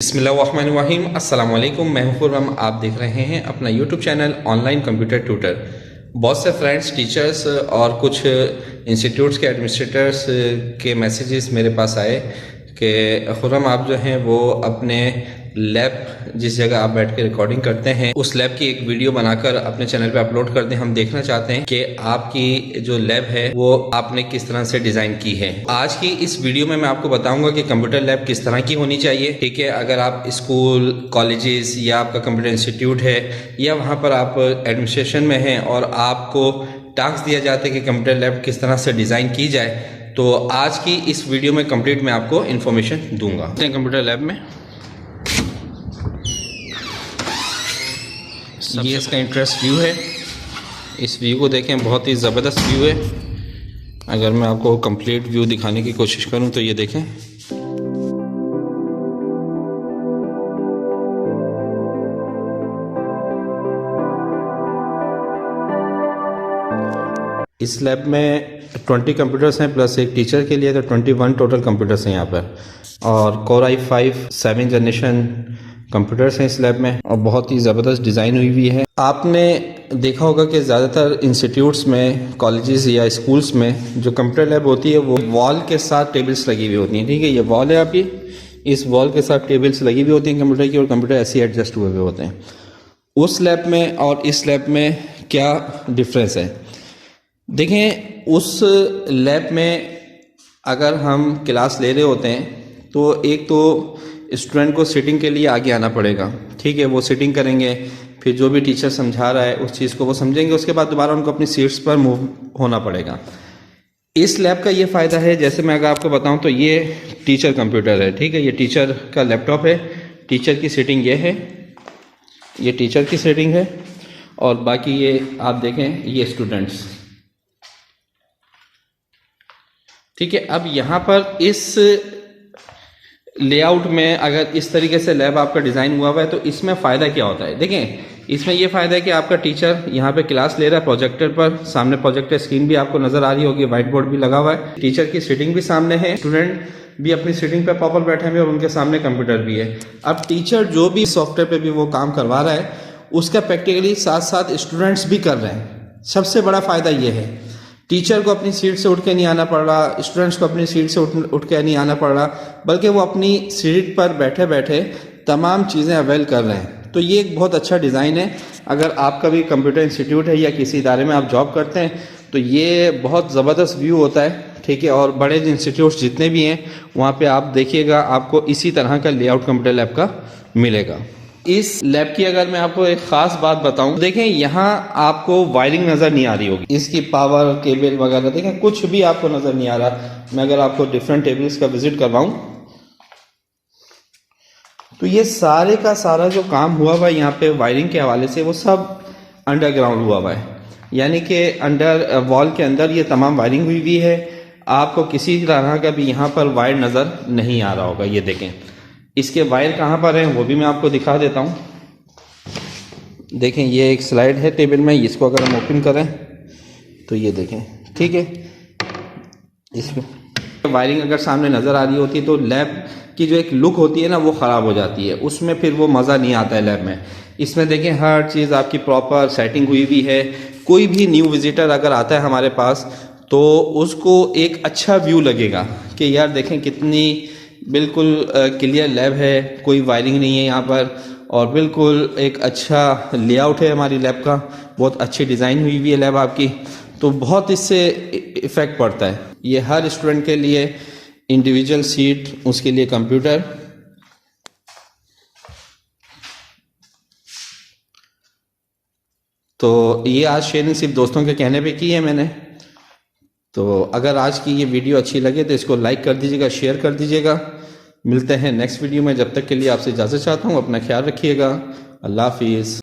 बिस्मिल्लाहिर्रहमानिर्रहीम अस्सलाम वालेकुम। मैं हूं खुर्रम। आप देख रहे हैं अपना YouTube channel online computer tutor. बहुत से फ्रेंड्स, टीचर्स और कुछ इंस्टीट्यूट्स के एडमिनिस्ट्रेटर्स के मैसेजेस मेरे पास आए कि खुर्रम आप जो हैं वो अपने लैब जिस जगह आप बैठ के रिकॉर्डिंग करते हैं उस लैब की एक वीडियो बनाकर अपने चैनल पे अपलोड कर दें। हम देखना चाहते हैं कि आपकी जो लैब है वो आपने किस तरह से डिजाइन की है। आज की इस वीडियो में मैं आपको बताऊंगा कि कंप्यूटर लैब किस तरह की होनी चाहिए। ठीक है, अगर आप स्कूल, कॉलेजेस या आपका कंप्यूटर इंस्टीट्यूट है या वहाँ पर आप एडमिनिस्ट्रेशन में हैं और आपको टास्क दिया जाता है कि कंप्यूटर लैब किस तरह से डिज़ाइन की जाए, तो आज की इस वीडियो में कंप्लीट मैं आपको इन्फॉर्मेशन दूंगा। कंप्यूटर लैब में ये इसका इंटरेस्ट व्यू है। इस व्यू को देखें, बहुत ही ज़बरदस्त व्यू है। अगर मैं आपको कंप्लीट व्यू दिखाने की कोशिश करूं तो ये देखें, इस लैब में 20 कंप्यूटर्स हैं प्लस एक टीचर के लिए, तो 21 टोटल कंप्यूटर्स हैं यहाँ पर। और Core i5 7th generation computers हैं इस लैब में और बहुत ही ज़बरदस्त डिज़ाइन हुई हुई है। आपने देखा होगा कि ज़्यादातर इंस्टीट्यूट्स में, कॉलेजेस या स्कूल्स में जो कंप्यूटर लैब होती है वो वॉल के साथ टेबल्स लगी हुई होती हैं। ठीक है, ये वॉल है आपकी, इस वॉल के साथ टेबल्स लगी हुई होती हैं कंप्यूटर की और कंप्यूटर ऐसे एडजस्ट हुए हुए होते हैं। उस लैब में और इस लैब में क्या डिफरेंस है देखें। उस लैब में अगर हम क्लास ले रहे होते हैं तो एक तो स्टूडेंट को सिटिंग के लिए आगे आना पड़ेगा। ठीक है, वो सिटिंग करेंगे, फिर जो भी टीचर समझा रहा है उस चीज़ को वो समझेंगे, उसके बाद दोबारा उनको अपनी सीट्स पर मूव होना पड़ेगा। इस लैब का ये फ़ायदा है, जैसे मैं अगर आपको बताऊं तो ये टीचर कंप्यूटर है। ठीक है, ये टीचर का लैपटॉप है, टीचर की सीटिंग ये है, ये टीचर की सीटिंग है और बाकी ये आप देखें ये स्टूडेंट्स। ठीक है, अब यहाँ पर इस लेआउट में अगर इस तरीके से लैब आपका डिज़ाइन हुआ हुआ है तो इसमें फ़ायदा क्या होता है देखें। इसमें ये फ़ायदा है कि आपका टीचर यहाँ पे क्लास ले रहा है प्रोजेक्टर पर, सामने प्रोजेक्टर स्क्रीन भी आपको नज़र आ रही होगी, व्हाइट बोर्ड भी लगा हुआ है, टीचर की सीटिंग भी सामने है, स्टूडेंट भी अपनी सीटिंग पर प्रॉपर बैठे हुए और उनके सामने कंप्यूटर भी है। अब टीचर जो भी सॉफ्टवेयर पर भी वो काम करवा रहा है उसका प्रैक्टिकली साथ साथ स्टूडेंट्स भी कर रहे हैं। सबसे बड़ा फ़ायदा ये है, टीचर को अपनी सीट से उठ के नहीं आना पड़ रहा, स्टूडेंट्स को अपनी सीट से उठ के नहीं आना पड़ रहा, बल्कि वो अपनी सीट पर बैठे बैठे तमाम चीज़ें अवेल कर रहे हैं। तो ये एक बहुत अच्छा डिज़ाइन है। अगर आपका भी कंप्यूटर इंस्टीट्यूट है या किसी इदारे में आप जॉब करते हैं तो ये बहुत ज़बरदस्त व्यू होता है। ठीक है, और बड़े इंस्टीट्यूट्स जितने भी हैं वहाँ पर आप देखिएगा आपको इसी तरह का लेआउट कंप्यूटर लैब का मिलेगा। इस लैब की अगर मैं आपको एक खास बात बताऊं, देखें यहाँ आपको वायरिंग नजर नहीं आ रही होगी, इसकी पावर केबल वगैरह देखें कुछ भी आपको नजर नहीं आ रहा। मैं अगर आपको डिफरेंट टेबल्स का विजिट करवाऊं तो ये सारे का सारा जो काम हुआ हुआ है यहाँ पे वायरिंग के हवाले से वो सब अंडरग्राउंड हुआ हुआ है, यानी कि अंडर वॉल के अंदर ये तमाम वायरिंग हुई हुई है। आपको किसी तरह का भी यहाँ पर वायर नजर नहीं आ रहा होगा। ये देखें इसके वायर कहाँ पर हैं वो भी मैं आपको दिखा देता हूँ। देखें ये एक स्लाइड है टेबल में, इसको अगर हम ओपन करें तो ये देखें। ठीक है, इसमें वायरिंग अगर सामने नज़र आ रही होती है तो लैब की जो एक लुक होती है ना वो ख़राब हो जाती है, उसमें फिर वो मज़ा नहीं आता है लैब में। इसमें देखें हर चीज़ आपकी प्रॉपर सेटिंग हुई हुई है। कोई भी न्यू विजिटर अगर आता है हमारे पास तो उसको एक अच्छा व्यू लगेगा कि यार देखें कितनी बिल्कुल क्लियर लैब है, कोई वायरिंग नहीं है यहाँ पर और बिल्कुल एक अच्छा लेआउट है हमारी लैब का, बहुत अच्छी डिज़ाइन हुई हुई है लैब आपकी। तो बहुत इससे इफ़ेक्ट पड़ता है। ये हर स्टूडेंट के लिए इंडिविजुअल सीट, उसके लिए कंप्यूटर। तो ये आज शेयरिंग सिर्फ दोस्तों के कहने पे की है मैंने। तो अगर आज की ये वीडियो अच्छी लगे तो इसको लाइक कर दीजिएगा, शेयर कर दीजिएगा। मिलते हैं नेक्स्ट वीडियो में, जब तक के लिए आपसे इजाज़त चाहता हूँ। अपना ख्याल रखिएगा। अल्लाह हाफिज़।